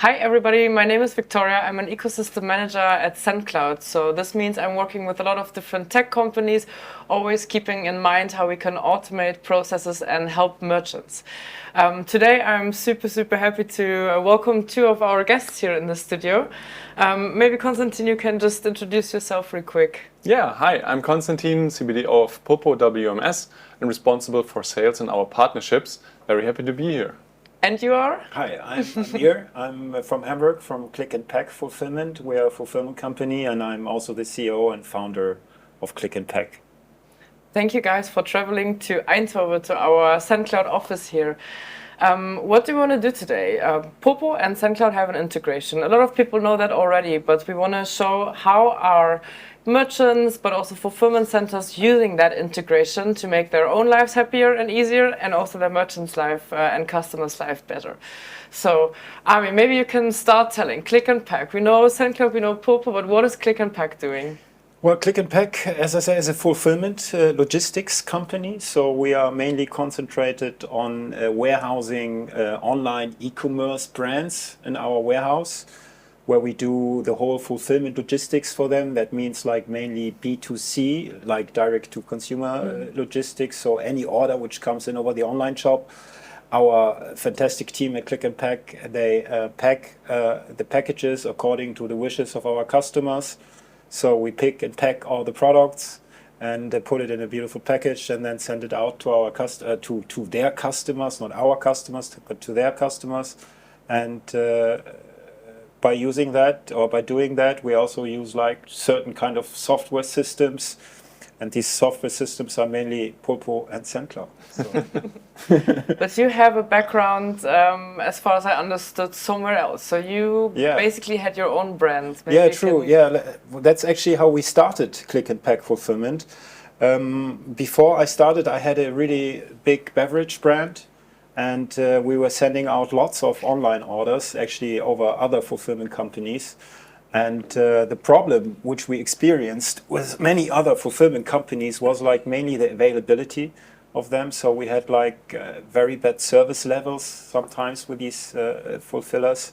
Hi everybody, my name is Viktoria. I'm an ecosystem manager at Sendcloud. So this means I'm working with a lot of different tech companies, always keeping in mind how we can automate processes and help merchants. Today I'm super happy to welcome two of our guests here in the studio. Maybe Constantin, you can just introduce yourself real quick. Yeah, hi, I'm Constantin, CBDO of Pulpo WMS and responsible for sales and our partnerships. Very happy to be here. And you are? Hi, I'm Amir. I'm from Hamburg, from Click&Pack Fulfillment. We are a fulfillment company, and I'm also the CEO and founder of Click&Pack. Thank you guys for traveling to Eindhoven, to our Sendcloud office here. What do we want to do today? Pulpo and Sendcloud have an integration. A lot of people know that already, but we want to show how our merchants, but also fulfillment centers using that integration to make their own lives happier and easier, and also their merchants' life and customers' life better. So, Amir, maybe you can start telling. Click&Pack. We know Sendcloud, we know Pulpo, but what is Click&Pack doing? Well, Click&Pack, as I say, is a fulfillment logistics company. So we are mainly concentrated on warehousing online e-commerce brands in our warehouse, where we do the whole fulfillment logistics for them. That means like mainly B2C, like direct to consumer logistics. So any order which comes in over the online shop, our fantastic team at Click&Pack, they pack the packages according to the wishes of our customers. So we pick and pack all the products and put it in a beautiful package and then send it out to our to their customers, not our customers, but to their customers. And by using that, or by doing that, we also use like certain kind of software systems, and these software systems are mainly Pulpo and Sendcloud. So. But you have a background, as far as I understood, somewhere else. So you basically had your own brand. Maybe yeah, true. Yeah, that's actually how we started Click&Pack Fulfillment. Before I started, I had a really big beverage brand. And we were sending out lots of online orders, actually over other fulfillment companies. And the problem which we experienced with many other fulfillment companies was like mainly the availability of them. So we had like very bad service levels sometimes with these fulfillers.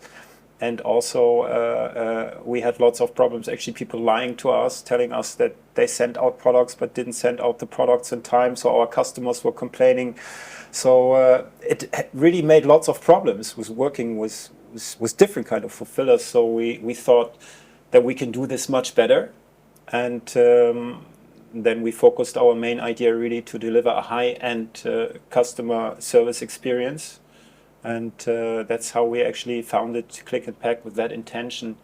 And also we had lots of problems, actually people lying to us, telling us that they sent out products but didn't send out the products in time. So our customers were complaining. So it really made lots of problems with working with different kind of fulfillers. So we thought that we can do this much better. And then we focused our main idea really to deliver a high-end customer service experience. And that's how we actually founded Click&Pack, with that intention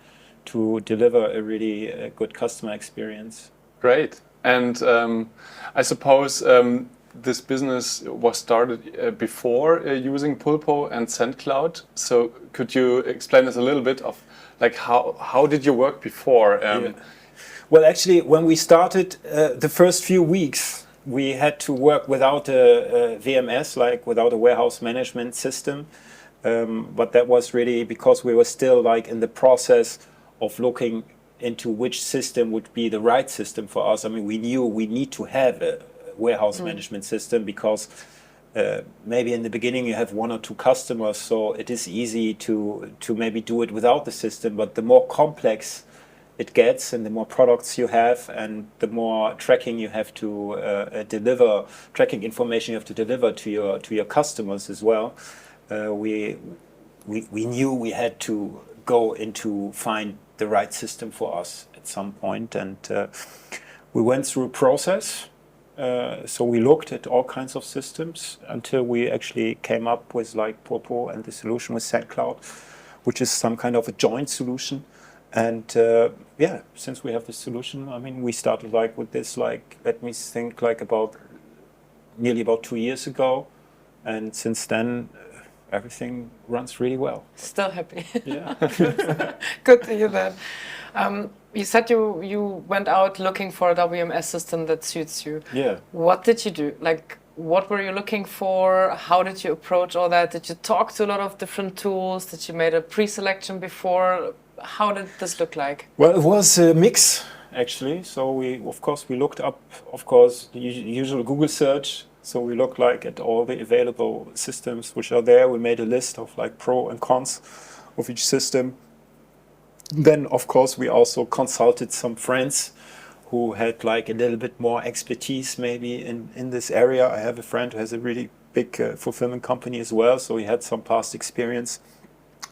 to deliver a really good customer experience. Great. And I suppose this business was started before using Pulpo and Sendcloud. So could you explain us a little bit of like how did you work before? Yeah. Well, actually, when we started the first few weeks, we had to work without a VMS, like without a warehouse management system. But that was really because we were still like in the process of looking into which system would be the right system for us. I mean, we knew we need to have a warehouse management system because maybe in the beginning you have one or two customers, so it is easy to maybe do it without the system. But the more complex it gets, and the more products you have, and the more tracking you have to deliver, tracking information you have to deliver to your customers as well. We knew we had to go into find the right system for us at some point, and we went through a process. So we looked at all kinds of systems until we actually came up with like Pulpo and the solution with Sendcloud, which is some kind of a joint solution. And yeah, since we have this solution, I mean, we started like with this, like, let me think, like nearly about 2 years ago. And since then, everything runs really well. Still happy. Yeah. Good to hear that. You said you went out looking for a WMS system that suits you. Yeah. What did you do? Like, what were you looking for? How did you approach all that? Did you talk to a lot of different tools? Did you made a pre-selection before? How did this look like? Well, it was a mix, actually. So of course, we looked up, the usual Google search. So we looked like at all the available systems which are there. We made a list of like pro and cons of each system. Then, of course, we also consulted some friends who had like a little bit more expertise maybe in this area. I have a friend who has a really big fulfillment company as well, so he had some past experience.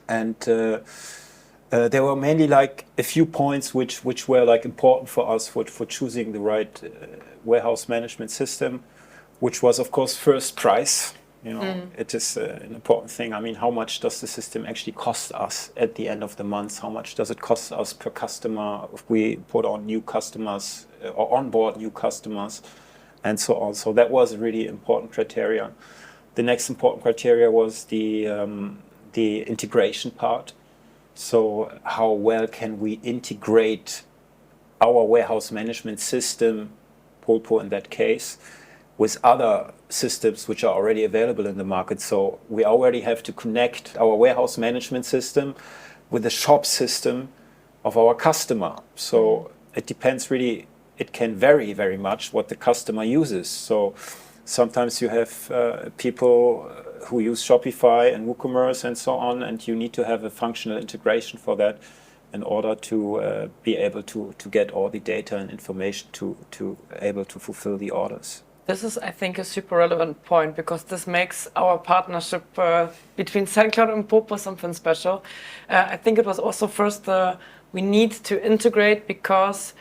And there were mainly like a few points which were like important for us for choosing the right warehouse management system, which was of course first price. You know, it is an important thing. I mean, how much does the system actually cost us at the end of the month? How much does it cost us per customer if we put on new customers or onboard new customers and so on? So that was a really important criteria. The next important criteria was the integration part. So how well can we integrate our warehouse management system, Pulpo in that case, with other systems which are already available in the market. So we already have to connect our warehouse management system with the shop system of our customer. So it depends really, it can vary very much what the customer uses. So sometimes you have people who use Shopify and WooCommerce and so on, and you need to have a functional integration for that in order to be able to get all the data and information to able to fulfill the orders. This is, I think, a super relevant point because this makes our partnership between Sendcloud and Pulpo something special. I think it was also first we need to integrate because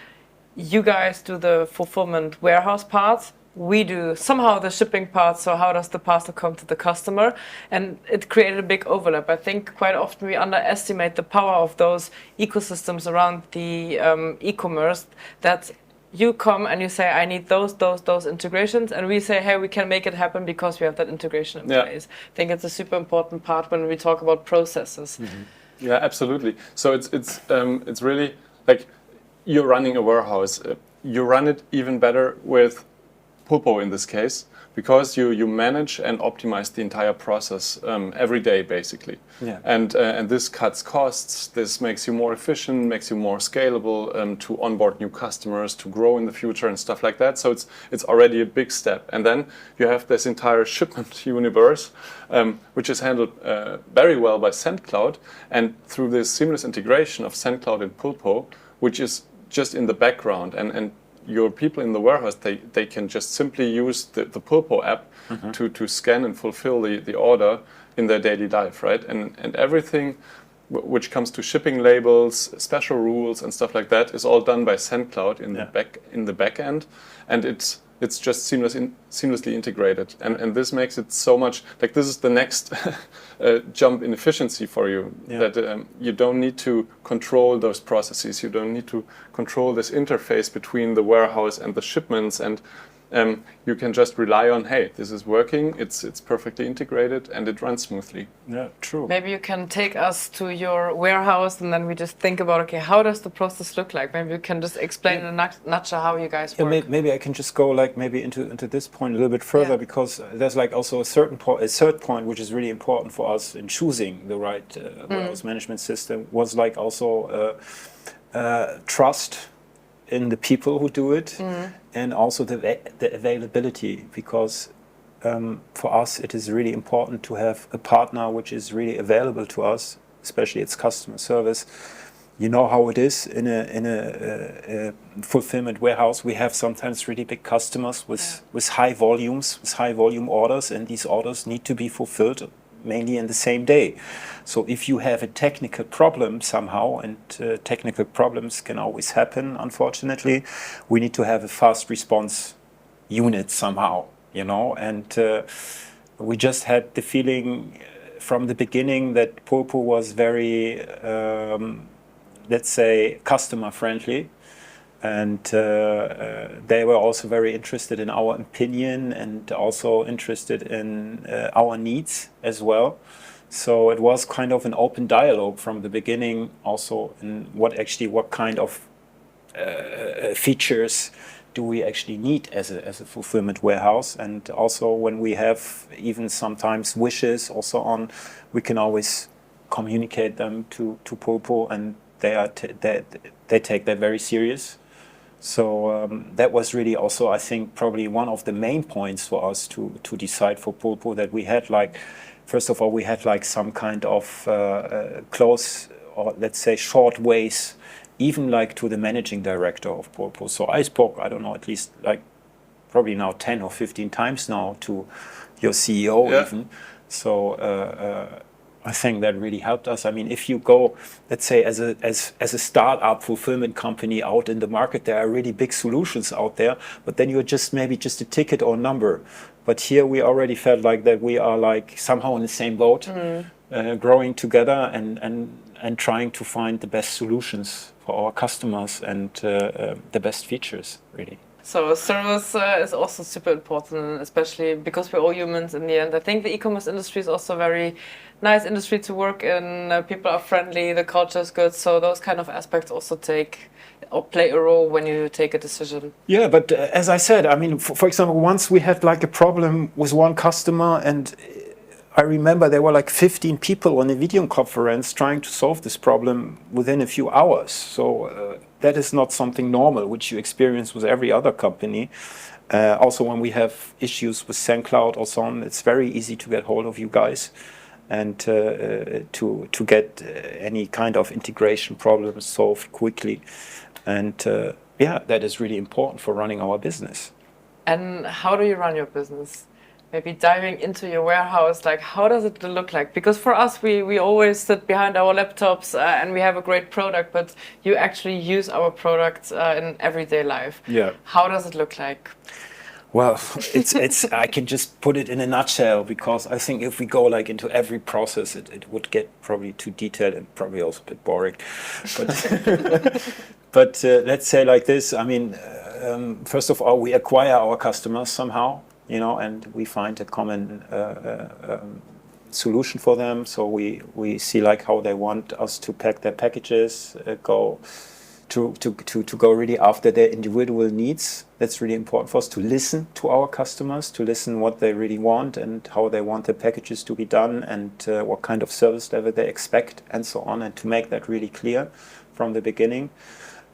you guys do the fulfillment warehouse part. We do somehow the shipping part, so how does the parcel come to the customer? And it created a big overlap. I think quite often we underestimate the power of those ecosystems around the e-commerce, that you come and you say, I need those integrations, and we say, hey, we can make it happen because we have that integration in place. I think it's a super important part when we talk about processes. Yeah, absolutely. So it's really like you're running a warehouse. You run it even better with Pulpo in this case, because you manage and optimize the entire process every day, basically. Yeah. And this cuts costs. This makes you more efficient, makes you more scalable to onboard new customers, to grow in the future and stuff like that. So it's already a big step. And then you have this entire shipment universe, which is handled very well by Sendcloud. And through this seamless integration of Sendcloud and Pulpo, which is just in the background, and your people in the warehouse, they can just simply use the Pulpo app to scan and fulfill the order in their daily life, right? And everything which comes to shipping labels, special rules and stuff like that is all done by Sendcloud in the back end, and it's just seamlessly integrated, and this makes it so much like this is the next jump in efficiency for you. That you don't need to control those processes, you don't need to control this interface between the warehouse and the shipments, and you can just rely on, hey, this is working, it's perfectly integrated and it runs smoothly. Yeah, true. Maybe you can take us to your warehouse and then we just think about, okay, how does the process look like? Maybe you can just explain in a nutshell how you guys work. Maybe I can just go like maybe into this point a little bit further, because there's like also a third point which is really important for us in choosing the right warehouse management system, was like also trust in the people who do it, and also the availability, because for us it is really important to have a partner which is really available to us, especially its customer service. You know how it is in a fulfillment warehouse. We have sometimes really big customers with high volumes, with high volume orders, and these orders need to be fulfilled mainly in the same day. So if you have a technical problem somehow, and technical problems can always happen, unfortunately, we need to have a fast response unit somehow, you know. And we just had the feeling from the beginning that Pulpo was very, let's say, customer friendly. And they were also very interested in our opinion and also interested in our needs as well. So it was kind of an open dialogue from the beginning, also in what kind of features do we actually need as a fulfillment warehouse. And also when we have even sometimes wishes or so on, we can always communicate them to Pulpo, and they take that very serious. So that was really also, I think, probably one of the main points for us to decide for Pulpo, that we had like, first of all, we had like some kind of close, or let's say short ways, even like to the managing director of Pulpo. So I spoke, I don't know, at least like probably now 10 or 15 times now to your CEO even. So I think that really helped us. I mean, if you go, let's say, as a startup fulfillment company out in the market, there are really big solutions out there, but then you're just maybe just a ticket or number. But here we already felt like that we are like somehow in the same boat, growing together and trying to find the best solutions for our customers and the best features, really. So service is also super important, especially because we're all humans in the end. I think the e-commerce industry is also a very nice industry to work in. People are friendly, the culture is good. So those kind of aspects also take or play a role when you take a decision. Yeah, but as I said, I mean, for example, once we had like a problem with one customer, and I remember there were like 15 people on a video conference trying to solve this problem within a few hours. So that is not something normal, which you experience with every other company. Also, when we have issues with Sendcloud or so on, it's very easy to get hold of you guys and to get any kind of integration problems solved quickly. And yeah, that is really important for running our business. And how do you run your business? Maybe diving into your warehouse, like how does it look like? Because for us, we always sit behind our laptops and we have a great product, but you actually use our product in everyday life. Yeah. How does it look like? Well, it's I can just put it in a nutshell, because I think if we go like into every process, it would get probably too detailed and probably also a bit boring. But let's say like this. I mean, first of all, we acquire our customers somehow, you know, and we find a common solution for them. So we see like how they want us to pack their packages, go really after their individual needs. That's really important for us, to listen to our customers, to listen what they really want and how they want their packages to be done, and what kind of service level they expect and so on, and to make that really clear from the beginning.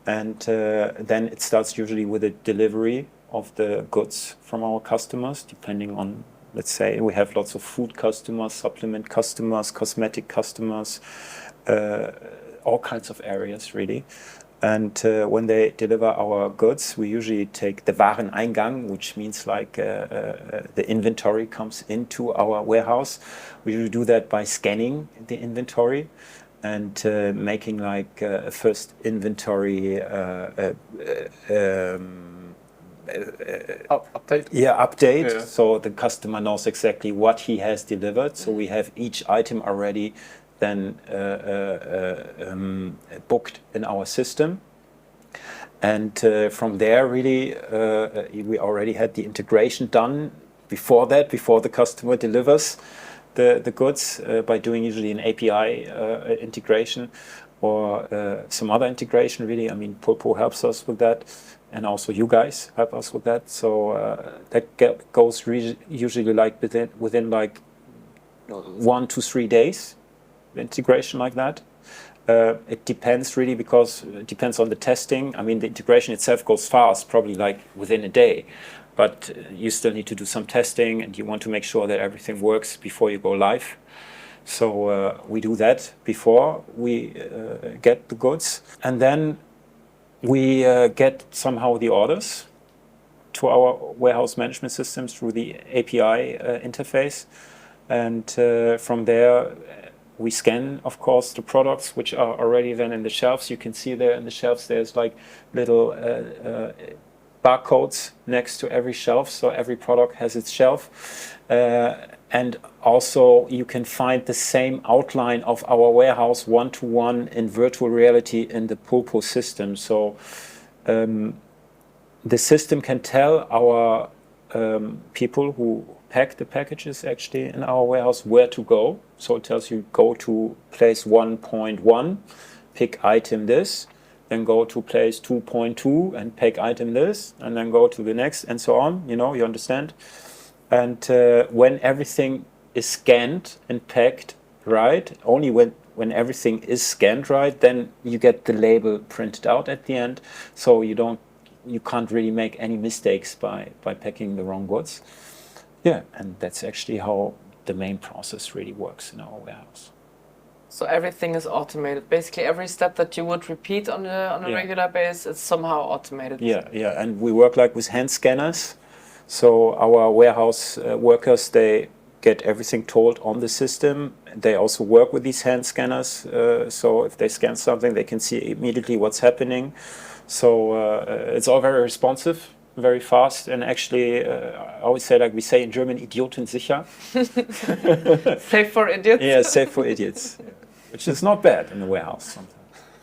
And then it starts usually with a delivery of the goods from our customers, depending on, let's say, we have lots of food customers, supplement customers, cosmetic customers, all kinds of areas really. And when they deliver our goods, we usually take the Wareneingang, which means like the inventory comes into our warehouse. We usually do that by scanning the inventory and making like a first inventory update. Yeah, update. Yeah. So the customer knows exactly what he has delivered. So we have each item already then booked in our system. And from there, really, we already had the integration done before that, before the customer delivers the goods, by doing usually an API integration or some other integration, really. I mean, Pulpo helps us with that, and also you guys help us with that. So that goes usually like within like 1 to 3 days, integration like that. It depends really, because it depends on the testing. I mean, the integration itself goes fast, probably like within a day, but you still need to do some testing and you want to make sure that everything works before you go live. So we do that before we get the goods, and then we get somehow the orders to our warehouse management systems through the API interface, and from there we scan, of course, the products which are already then in the shelves. You can see there in the shelves there's like little barcodes next to every shelf, so every product has its shelf. And also you can find the same outline of our warehouse one-to-one in virtual reality in the Pulpo system. So the system can tell our people who pack the packages actually in our warehouse where to go. So it tells you go to place 1.1, pick item this, then go to place 2.2 and pick item this, and then go to the next, and so on. You know, you understand? And when everything is scanned and packed right, only when everything is scanned right, then you get the label printed out at the end, so you don't you can't really make any mistakes by packing the wrong goods. Yeah, and that's actually how the main process really works in our warehouse. So everything is automated. Basically, every step that you would repeat on a regular basis, it's somehow automated. Yeah, and we work like with hand scanners. So our warehouse workers, they get everything told on the system. They also work with these hand scanners. So if they scan something, they can see immediately what's happening. So it's all very responsive, very fast, and actually, I always say, like we say in German, idiotensicher. Safe for idiots. Yeah, safe for idiots, which is not bad in the warehouse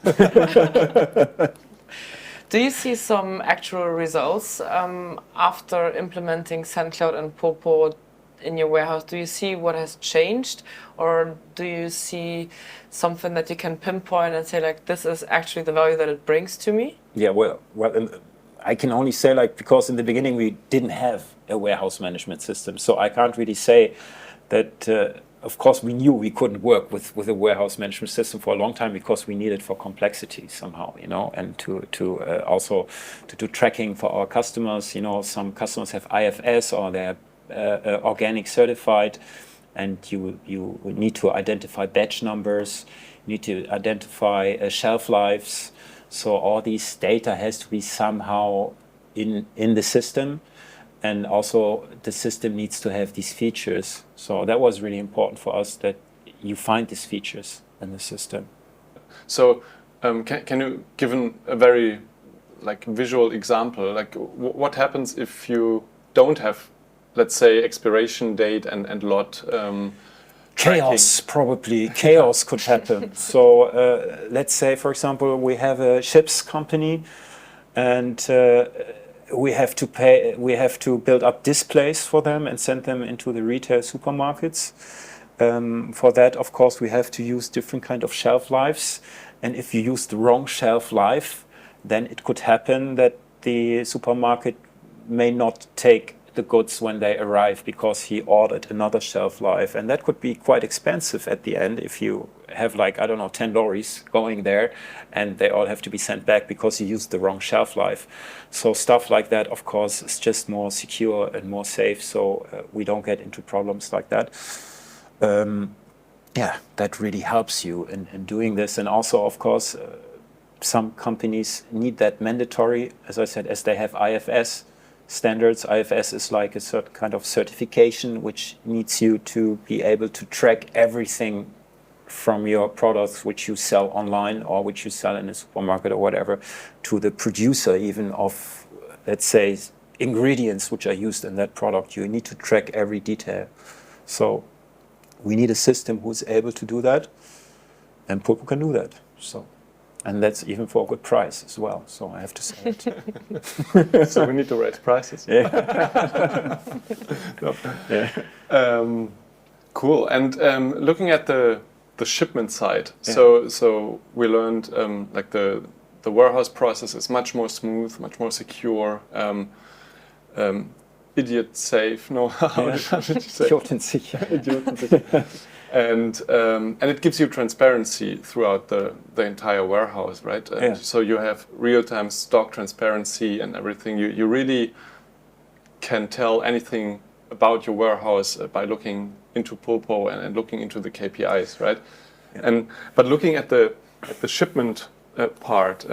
sometimes. Do you see some actual results after implementing Sendcloud and Pulpo in your warehouse? Do you see what has changed, or do you see something that you can pinpoint and say, like, this is actually the value that it brings to me? Yeah, well, I can only say, like, because in the beginning we didn't have a warehouse management system, so I can't really say that. Of course, we knew we couldn't work with a warehouse management system for a long time because we needed for complexity somehow, you know, and also to do tracking for our customers. You know, some customers have IFS or they're organic certified, and you need to identify batch numbers, you need to identify shelf lives. So all these data has to be somehow in the system. And also the system needs to have these features. So that was really important for us, that you find these features in the system. So can you give a very visual example? Like what happens if you don't have, let's say, expiration date and lot chaos, probably. Chaos could happen. So let's say, for example, we have a chips company, and we have to build up displays for them and send them into the retail supermarkets. For that, of course, we have to use different kind of shelf lives. And if you use the wrong shelf life, then it could happen that the supermarket may not take the goods when they arrive because he ordered another shelf life. And that could be quite expensive at the end if you have, like, I don't know, 10 lorries going there and they all have to be sent back because you used the wrong shelf life. So stuff like that, of course, is just more secure and more safe, so we don't get into problems like that. Yeah, that really helps you in doing this. And also, of course, some companies need that mandatory, as I said, as they have IFS standards. IFS is like a certain kind of certification which needs you to be able to track everything from your products which you sell online or which you sell in a supermarket or whatever, to the producer even of, let's say, ingredients which are used in that product. You need to track every detail. So we need a system who's able to do that, and Pulpo can do that. So, and that's even for a good price as well, so I have to say it. So we need to raise prices. Yeah. No. Yeah. Cool. And looking at the shipment side, Yeah. so we learned like the warehouse process is much more smooth, much more secure, idiot safe. No, how did you say? Idiotensicher. And it gives you transparency throughout the entire warehouse, right? Yeah. So you have real-time stock transparency and everything. You really can tell anything about your warehouse by looking into Pulpo and looking into the KPIs, right? Yeah. But looking at the shipment part,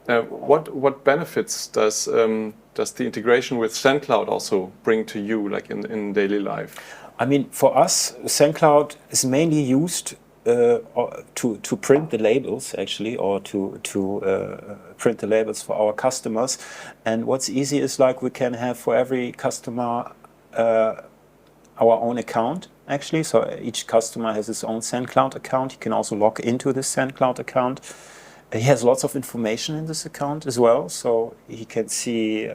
what benefits does the integration with Sendcloud also bring to you, like in daily life? I mean, for us, Sendcloud is mainly used to print the labels, actually, or to print the labels for our customers. And what's easy is, like, we can have for every customer our own account, actually. So each customer has his own Sendcloud account. He can also log into this Sendcloud account. He has lots of information in this account as well, so he can see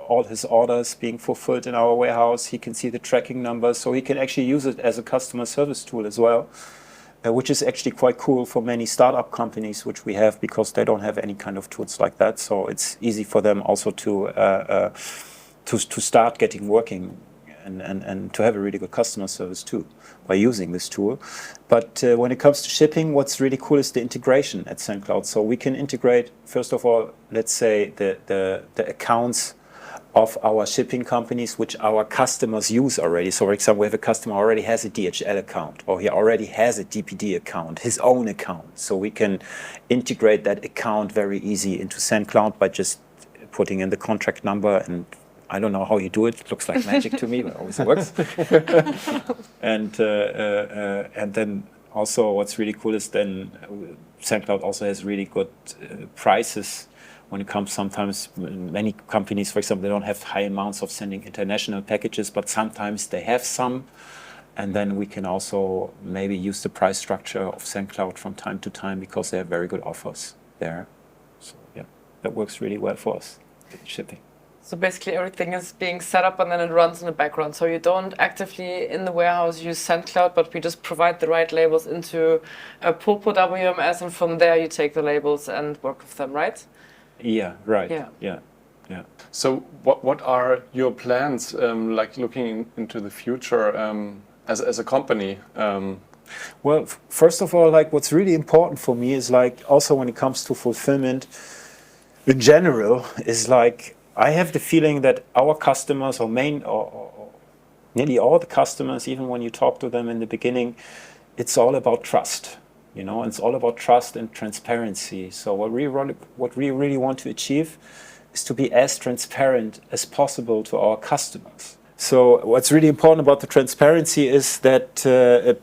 all his orders being fulfilled in our warehouse. He can see the tracking numbers, so he can actually use it as a customer service tool as well, which is actually quite cool for many startup companies which we have, because they don't have any kind of tools like that. So it's easy for them also to start getting working and to have a really good customer service too by using this tool. But when it comes to shipping, what's really cool is the integration at Sendcloud. So we can integrate, first of all, let's say the accounts of our shipping companies which our customers use already. So for example, if a customer already has a DHL account or he already has a DPD account, his own account. So we can integrate that account very easy into Sendcloud by just putting in the contract number, and I don't know how you do it. It looks like magic to me, but it always works. And then also what's really cool is then Sendcloud also has really good prices when it comes. Sometimes many companies, for example, they don't have high amounts of sending international packages, but sometimes they have some. And then we can also maybe use the price structure of Sendcloud from time to time because they have very good offers there. So yeah, that works really well for us with shipping. So basically everything is being set up and then it runs in the background. So you don't actively in the warehouse use Sendcloud, but we just provide the right labels into a Pulpo WMS, and from there you take the labels and work with them, right? Yeah, right. Yeah. So what are your plans, like looking into the future as a company? Well, first of all, like what's really important for me is like also when it comes to fulfillment in general is like I have the feeling that our customers or nearly all the customers, even when you talk to them in the beginning, it's all about trust. You know, it's all about trust and transparency. So what we really want to achieve is to be as transparent as possible to our customers. So what's really important about the transparency is that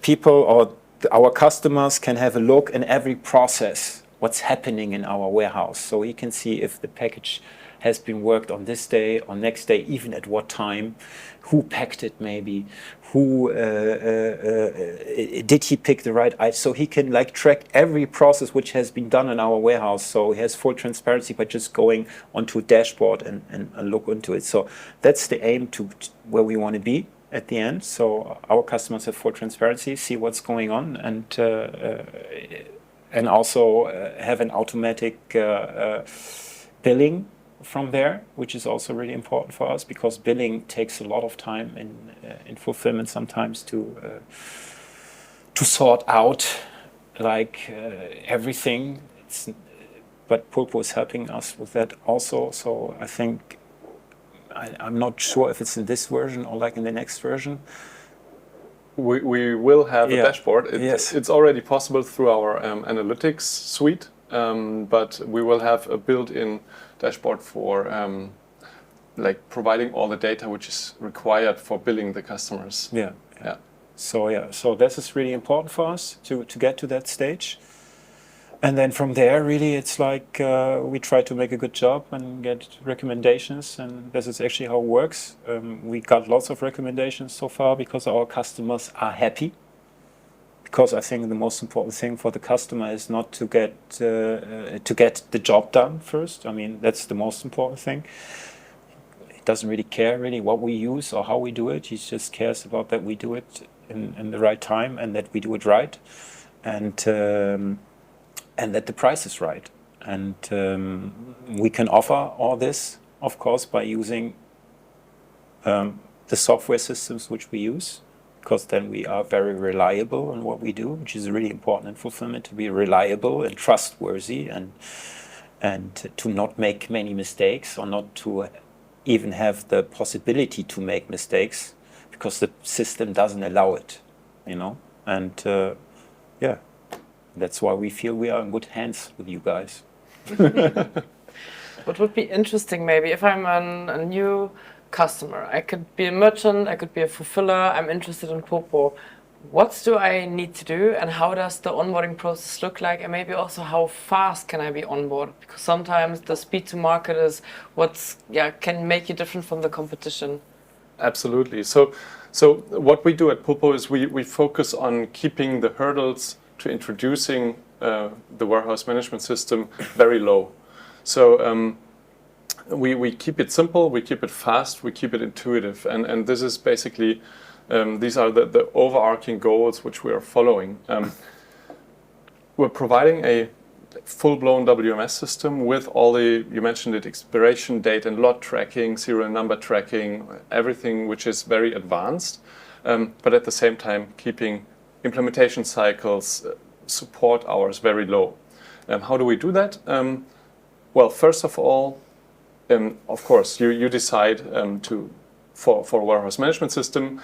people or our customers can have a look in every process, what's happening in our warehouse. So he can see if the package has been worked on this day or next day, even at what time, who packed it maybe, who did he pick the right item. So he can like track every process which has been done in our warehouse. So he has full transparency by just going onto a dashboard and look into it. So that's the aim to where we want to be at the end. So our customers have full transparency, see what's going on, and also have an automatic billing from there, which is also really important for us because billing takes a lot of time in fulfillment sometimes to sort out like everything. But Pulpo is helping us with that also. So I think I'm not sure if it's in this version or like in the next version. We will have a dashboard. Yes. It's already possible through our analytics suite, but we will have a built-in dashboard for like providing all the data which is required for billing the customers. Yeah. So this is really important for us to get to that stage. And then from there, really, it's like we try to make a good job and get recommendations, and this is actually how it works. We got lots of recommendations so far because our customers are happy. Because I think the most important thing for the customer is not to get the job done first. I mean, that's the most important thing. He doesn't really care really what we use or how we do it. He just cares about that we do it in the right time and that we do it right, and that the price is right. And we can offer all this, of course, by using the software systems which we use. Because then we are very reliable in what we do, which is really important in fulfillment, to be reliable and trustworthy and to not make many mistakes or not to even have the possibility to make mistakes because the system doesn't allow it, you know. And that's why we feel we are in good hands with you guys. What would be interesting maybe if I'm a new customer, I could be a merchant, I could be a fulfiller, I'm interested in Pulpo. What do I need to do and how does the onboarding process look like, and maybe also how fast can I be onboarded? Because sometimes the speed to market is can make you different from the competition. Absolutely. So what we do at Pulpo is we focus on keeping the hurdles to introducing the warehouse management system very low. So we keep it simple, we keep it fast, we keep it intuitive, and this is basically these are the overarching goals which we are following. We're providing a full-blown WMS system with all the, you mentioned it, expiration date and lot tracking, serial number tracking, everything which is very advanced, but at the same time keeping implementation cycles, support hours very low. How do we do that? Well, first of all, of course, you decide for a warehouse management system.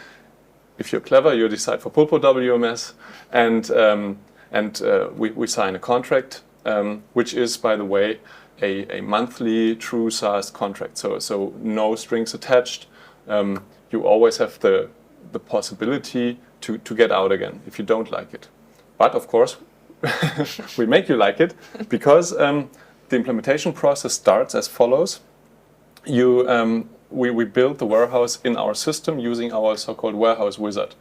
If you're clever, you decide for Pulpo WMS, and we sign a contract, which is, by the way, a monthly true SaaS contract. So no strings attached. You always have the possibility to get out again if you don't like it. But of course, we make you like it, because the implementation process starts as follows. We build the warehouse in our system using our so-called warehouse wizard.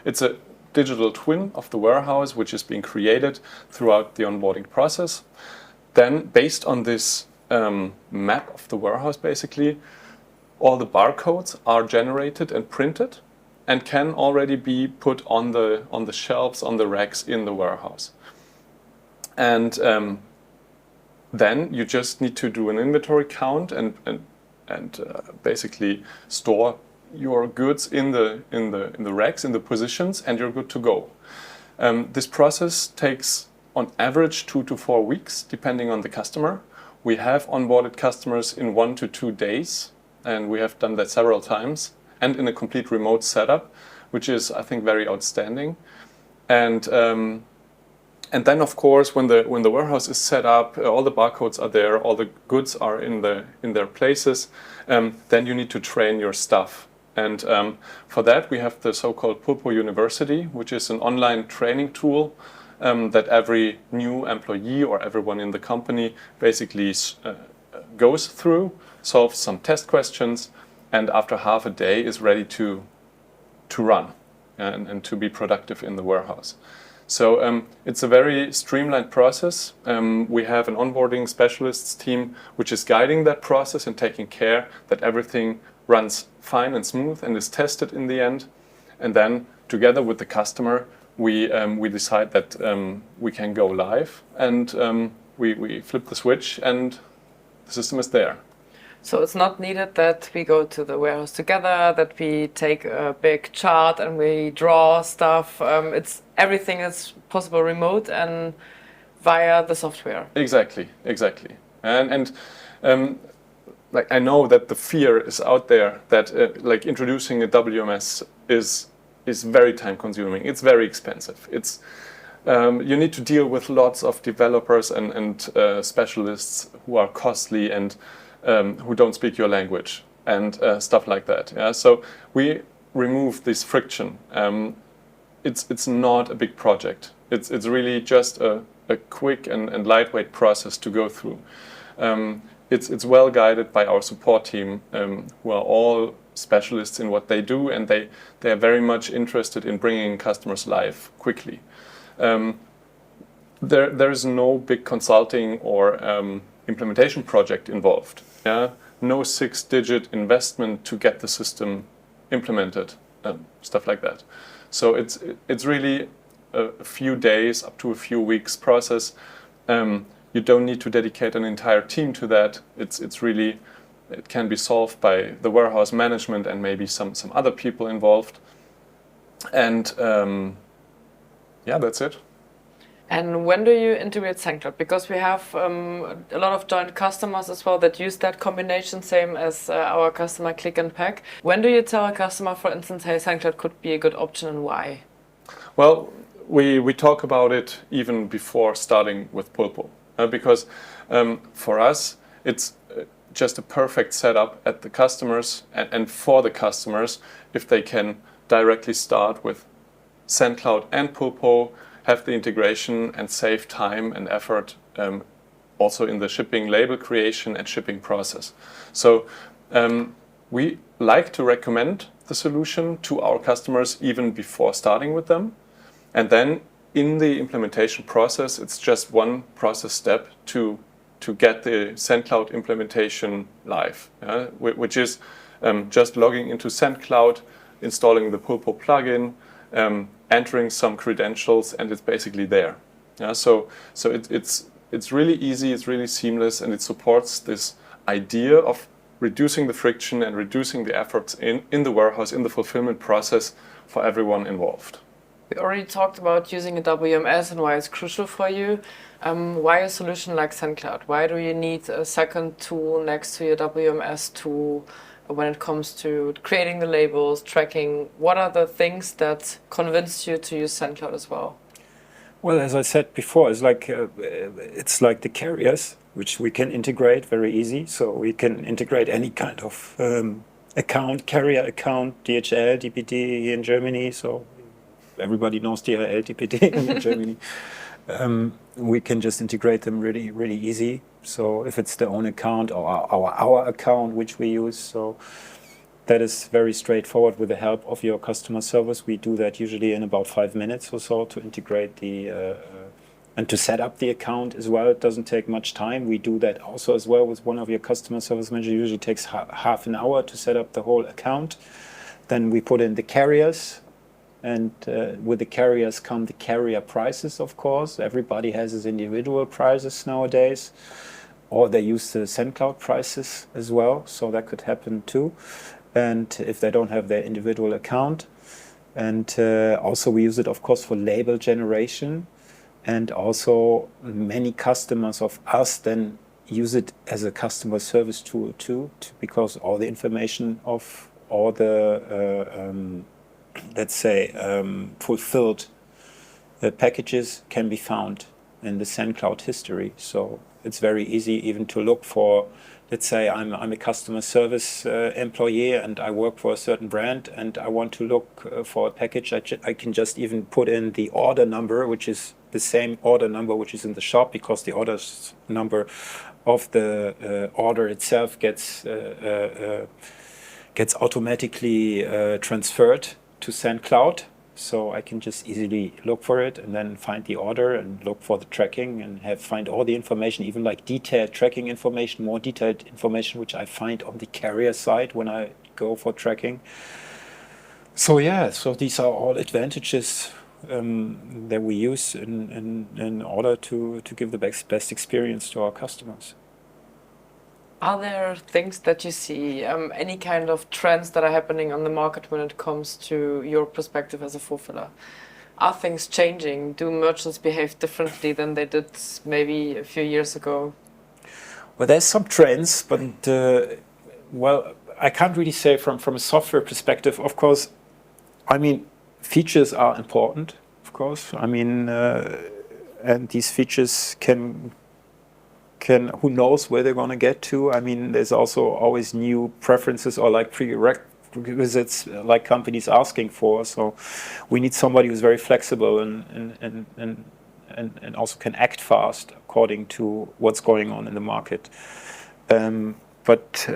It's a digital twin of the warehouse which is being created throughout the onboarding process. Then, based on this map of the warehouse, basically, all the barcodes are generated and printed and can already be put on the shelves, on the racks in the warehouse. And then you just need to do an inventory count and basically store your goods in the racks, in the positions, and you're good to go. This process takes on average 2 to 4 weeks, depending on the customer. We have onboarded customers in 1 to 2 days, and we have done that several times, and in a complete remote setup, which is, I think, very outstanding. And then, of course, when the warehouse is set up, all the barcodes are there, all the goods are in their places, then you need to train your staff. And for that, we have the so-called Pulpo University, which is an online training tool that every new employee or everyone in the company basically goes through, solves some test questions, and after half a day is ready to run and to be productive in the warehouse. So it's a very streamlined process. We have an onboarding specialists team which is guiding that process and taking care that everything runs fine and smooth and is tested in the end. And then together with the customer, we decide that we can go live, and we flip the switch and the system is there. So it's not needed that we go to the warehouse together, that we take a big chart and we draw stuff. Everything is possible remote and via the software. Exactly. And like, I know that the fear is out there that like introducing a WMS is very time consuming. It's very expensive. It's you need to deal with lots of developers and specialists who are costly and who don't speak your language and stuff like that. Yeah? So we remove this friction. It's not a big project. It's really just a quick and lightweight process to go through. It's well guided by our support team, who are all specialists in what they do, and they are very much interested in bringing customers live quickly. There is no big consulting or implementation project involved. Yeah? No 6-digit investment to get the system implemented, stuff like that. So it's really a few days up to a few weeks process. You don't need to dedicate an entire team to that. It can be solved by the warehouse management and maybe some other people involved. And yeah, that's it. And when do you integrate Sendcloud? Because we have a lot of joint customers as well that use that combination, same as our customer Click&Pack. When do you tell a customer, for instance, hey, Sendcloud could be a good option, and why? Well, we talk about it even before starting with Pulpo, because for us it's just a perfect setup at the customers and for the customers if they can directly start with Sendcloud and Pulpo, have the integration and save time and effort also in the shipping label creation and shipping process. So we like to recommend the solution to our customers even before starting with them. And then in the implementation process, it's just one process step to get the Sendcloud implementation live, which is just logging into Sendcloud, installing the Pulpo plugin, entering some credentials, and it's basically there. Yeah, so it's it's really easy, it's really seamless, and it supports this idea of reducing the friction and reducing the efforts in the warehouse, in the fulfillment process for everyone involved. We already talked about using a WMS and why it's crucial for you. Why a solution like Sendcloud? Why do you need a second tool next to your WMS tool when it comes to creating the labels, tracking? What are the things that convinced you to use Sendcloud as well? Well, as I said before, it's like the carriers, which we can integrate very easy. So we can integrate any kind of account, carrier account, DHL, DPD here in Germany. So everybody knows DHL, DPD in Germany. We can just integrate them really, really easy. So if it's their own account or our account, which we use, so that is very straightforward with the help of your customer service. We do that usually in about 5 minutes or so to integrate the and to set up the account as well. It doesn't take much time. We do that also as well with one of your customer service managers. It usually takes half an hour to set up the whole account. Then we put in the carriers. And with the carriers come the carrier prices, of course. Everybody has his individual prices nowadays. Or they use the Sendcloud prices as well, so that could happen too. And if they don't have their individual account. And also we use it, of course, for label generation. And also many customers of us then use it as a customer service tool too, because all the information of all the let's say, fulfilled packages can be found in the Sendcloud history. So it's very easy even to look for, let's say I'm a customer service employee and I work for a certain brand and I want to look for a package. I can just even put in the order number, which is the same order number which is in the shop, because the order number of the order itself gets automatically transferred to Sendcloud, so I can just easily look for it and then find the order and look for the tracking and find all the information, even like detailed tracking information, more detailed information which I find on the carrier side when I go for tracking. So yeah, so these are all advantages that we use in order to give the best experience to our customers. Are there things that you see, any kind of trends that are happening on the market when it comes to your perspective as a fulfiller? Are things changing? Do merchants behave differently than they did maybe a few years ago? Well, there's some trends, but well, I can't really say from a software perspective. Of course, I mean, features are important, of course. I mean, and these features can who knows where they're going to get to. I mean, there's also always new preferences or like prerequisites like companies asking for. So we need somebody who's very flexible and also can act fast according to what's going on in the market. But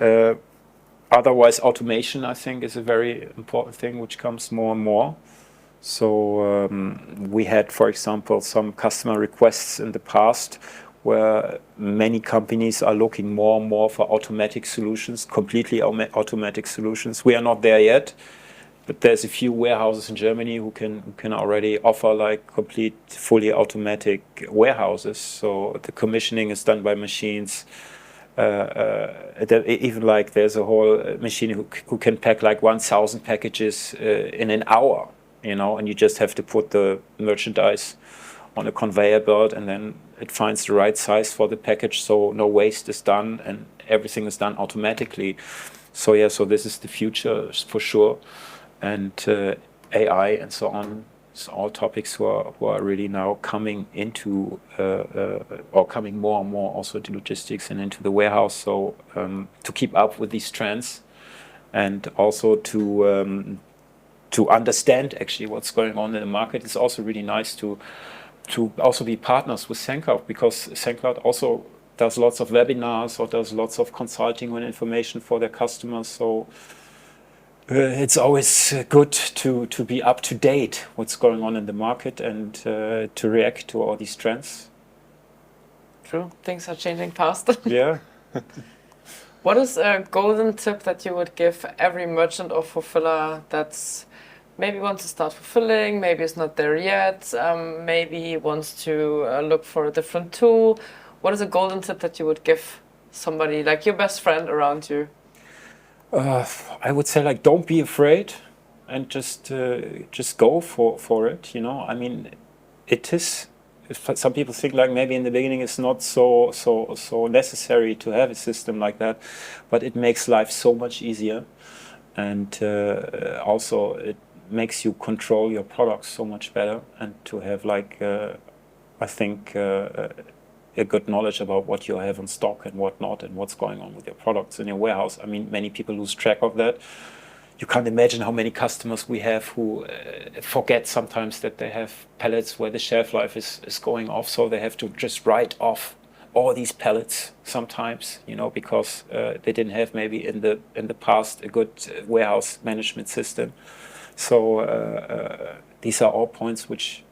otherwise, automation, I think, is a very important thing which comes more and more. So we had, for example, some customer requests in the past where many companies are looking more and more for automatic solutions, completely automatic solutions. We are not there yet, but there's a few warehouses in Germany who can already offer like complete, fully automatic warehouses. So the commissioning is done by machines. Even like there's a whole machine who can pack like 1,000 packages in an hour, you know, and you just have to put the merchandise on a conveyor belt and then it finds the right size for the package, so no waste is done and everything is done automatically. So yeah, so this is the future for sure. And AI and so on, it's all topics who are really now coming into or coming more and more also to logistics and into the warehouse. So to keep up with these trends and also to understand actually what's going on in the market, it's also really nice to also be partners with Sendcloud, because Sendcloud also does lots of webinars or does lots of consulting and information for their customers. So it's always good to be up to date what's going on in the market and to react to all these trends. True, things are changing fast. Yeah. What is a golden tip that you would give every merchant or fulfiller that's maybe wants to start fulfilling, maybe is not there yet, maybe wants to look for a different tool? what is a golden tip that you would give somebody, like your best friend around you? I would say, like, don't be afraid, and just go for it. You know, I mean, it is. Some people think like maybe in the beginning it's not so necessary to have a system like that, but it makes life so much easier, and also it makes you control your products so much better, and to have like I think a good knowledge about what you have in stock and what not, and what's going on with your products in your warehouse. I mean, many people lose track of that. You can't imagine how many customers we have who forget sometimes that they have pallets where the shelf life is going off, so they have to just write off all these pallets sometimes, you know, because they didn't have maybe in the past a good warehouse management system. So these are all points which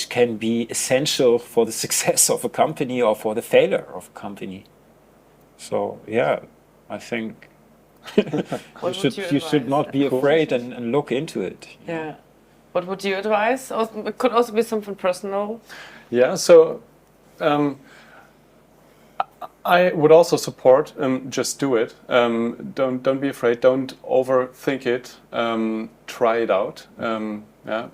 can be essential for the success of a company or for the failure of a company. So yeah, I think you should not be afraid and look into it. Yeah. What would you advise? It could also be something personal. Yeah, so I would also support just do it. Don't be afraid. Don't overthink it. Try it out. Yeah.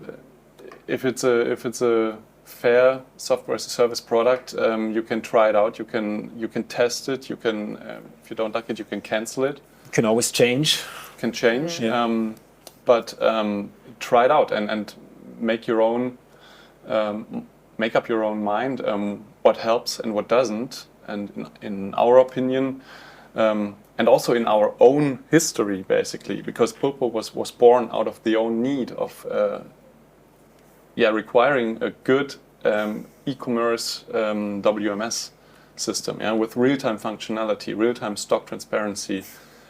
If it's a fair software as a service product, you can try it out. You can test it. You can if you don't like it, you can cancel it. You can always change. Can change. Yeah. But try it out and make your own. Make up your own mind. What helps and what doesn't. And in our opinion, and also in our own history, basically, because Pulpo was born out of the own need of requiring a good e-commerce WMS system, with real-time functionality, real-time stock transparency,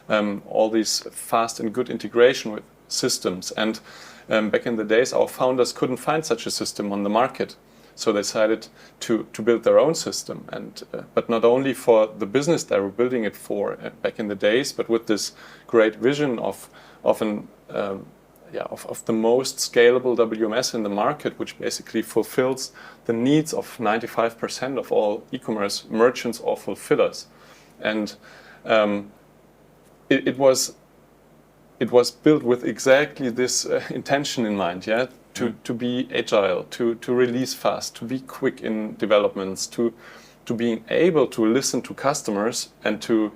all these fast and good integration with systems. And back in the days, our founders couldn't find such a system on the market. So they decided to build their own system, and but not only for the business they were building it for back in the days, but with this great vision of the most scalable WMS in the market, which basically fulfills the needs of 95% of all e-commerce merchants or fulfillers. And it was built with exactly this intention in mind, to be agile, to release fast, to be quick in developments, to being able to listen to customers and to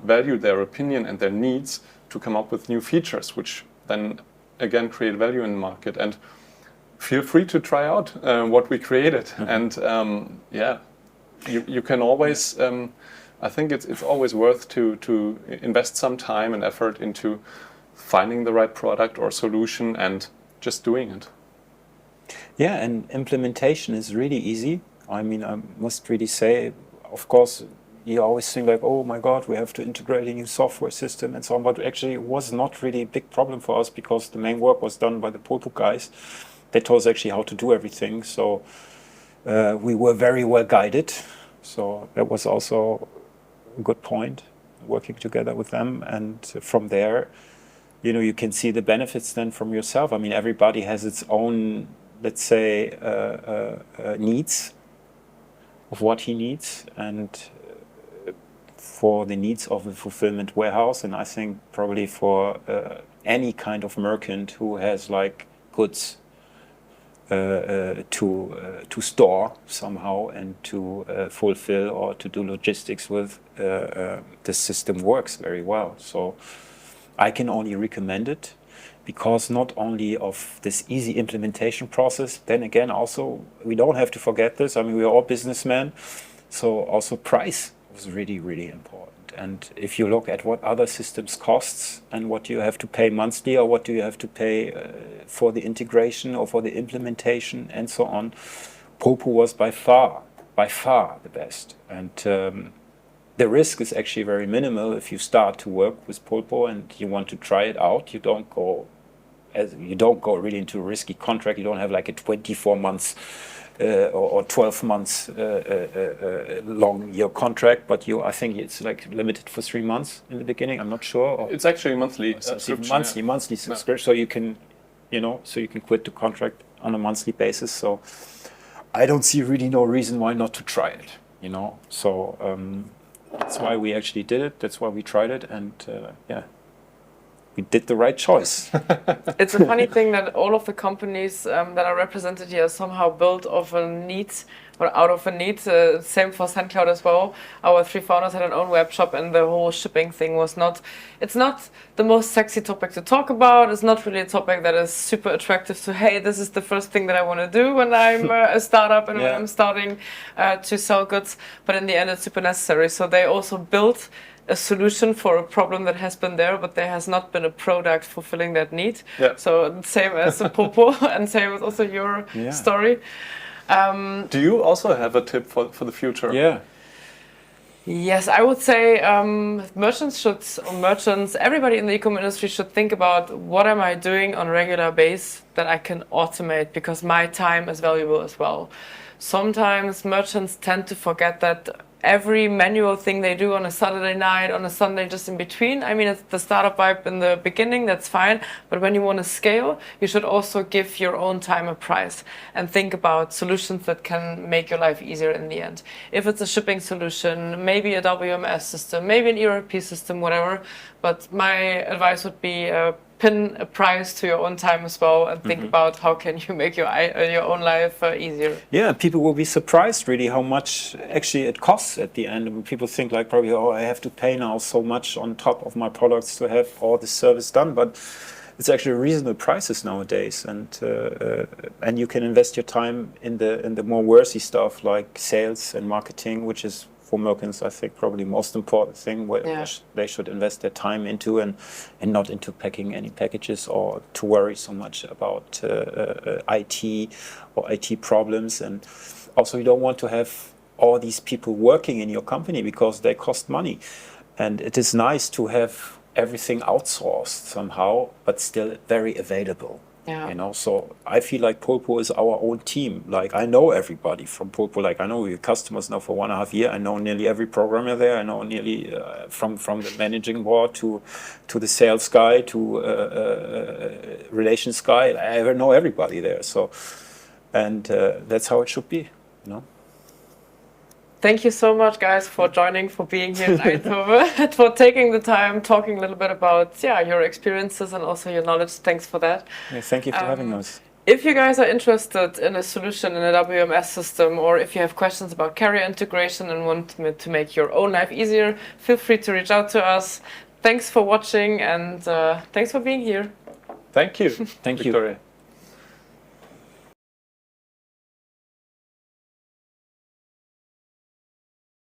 value their opinion and their needs, to come up with new features, which then again create value in the market. And feel free to try out what we created. Mm-hmm. And you can always. I think it's always worth to invest some time and effort into finding the right product or solution and just doing it. Yeah, and implementation is really easy. I mean, I must really say, of course, you always think like, oh my God, we have to integrate a new software system and so on, but actually it was not really a big problem for us because the main work was done by the Pulpo guys. They told us actually how to do everything, so we were very well guided. So that was also a good point, working together with them, and from there, you know, you can see the benefits then from yourself. I mean, everybody has its own, let's say, needs of what he needs, and for the needs of a fulfillment warehouse, and I think probably for any kind of merchant who has like goods to store somehow and to fulfill or to do logistics with, the system works very well. So I can only recommend it, because not only of this easy implementation process, then again also we don't have to forget this. I mean, we're all businessmen, so also price was really, really important. And if you look at what other systems costs and what you have to pay monthly or what do you have to pay for the integration or for the implementation and so on, Pulpo was by far the best. And the risk is actually very minimal if you start to work with Pulpo and you want to try it out. You don't go really into a risky contract. You don't have like a 24 months or 12 months long year contract, but I think it's like limited for 3 months in the beginning. I'm not sure. Or it's actually monthly subscription. Monthly subscription. So you can, so you can quit the contract on a monthly basis. So I don't see really no reason why not to try it, you know. So that's why we actually did it. That's why we tried it, and yeah, we did the right choice. It's a funny thing that all of the companies that are represented here are somehow built of a need or out of a need. Same for Sendcloud as well. Our 3 founders had an own web shop, and the whole shipping thing was not, it's not the most sexy topic to talk about. It's not really a topic that is super attractive to, hey, this is the first thing that I want to do when I'm a startup and when I'm starting to sell goods. But in the end, it's super necessary. So they also built a solution for a problem that has been there, but there has not been a product fulfilling that need. Yeah. So same as Pulpo and same as also your story. Do you also have a tip for the future? Yeah. Yes, I would say merchants, everybody in the e-com industry should think about what am I doing on a regular basis that I can automate, because my time is valuable as well. Sometimes merchants tend to forget that every manual thing they do on a Saturday night, on a Sunday, just in between. I mean, it's the startup vibe in the beginning, that's fine. But when you want to scale, you should also give your own time a price and think about solutions that can make your life easier in the end. If it's a shipping solution, maybe a WMS system, maybe an ERP system, whatever. But my advice would be pin a price to your own time as well, and think about how can you make your own life easier. Yeah, people will be surprised really how much actually it costs at the end. And people think like probably, oh, I have to pay now so much on top of my products to have all this service done, but it's actually reasonable prices nowadays, and you can invest your time in the more worthy stuff like sales and marketing, which is for merchants, I think, probably most important thing where they should invest their time into, and not into packing any packages or to worry so much about IT or IT problems. And also, you don't want to have all these people working in your company because they cost money. And it is nice to have everything outsourced somehow, but still very available. Yeah. You know, so I feel like Pulpo is our own team. Like I know everybody from Pulpo. Like I know your customers now for 1.5 years. I know nearly every programmer there. I know nearly from the managing board to the sales guy to relations guy. I know everybody there. So, and that's how it should be. You know. Thank you so much, guys, for joining, for being here in Eindhoven, for taking the time, talking a little bit about your experiences and also your knowledge. Thanks for that. Yeah, thank you for having us. If you guys are interested in a solution in a WMS system, or if you have questions about carrier integration and want to make your own life easier, feel free to reach out to us. Thanks for watching, and thanks for being here. Thank you. Thank you. Viktoria.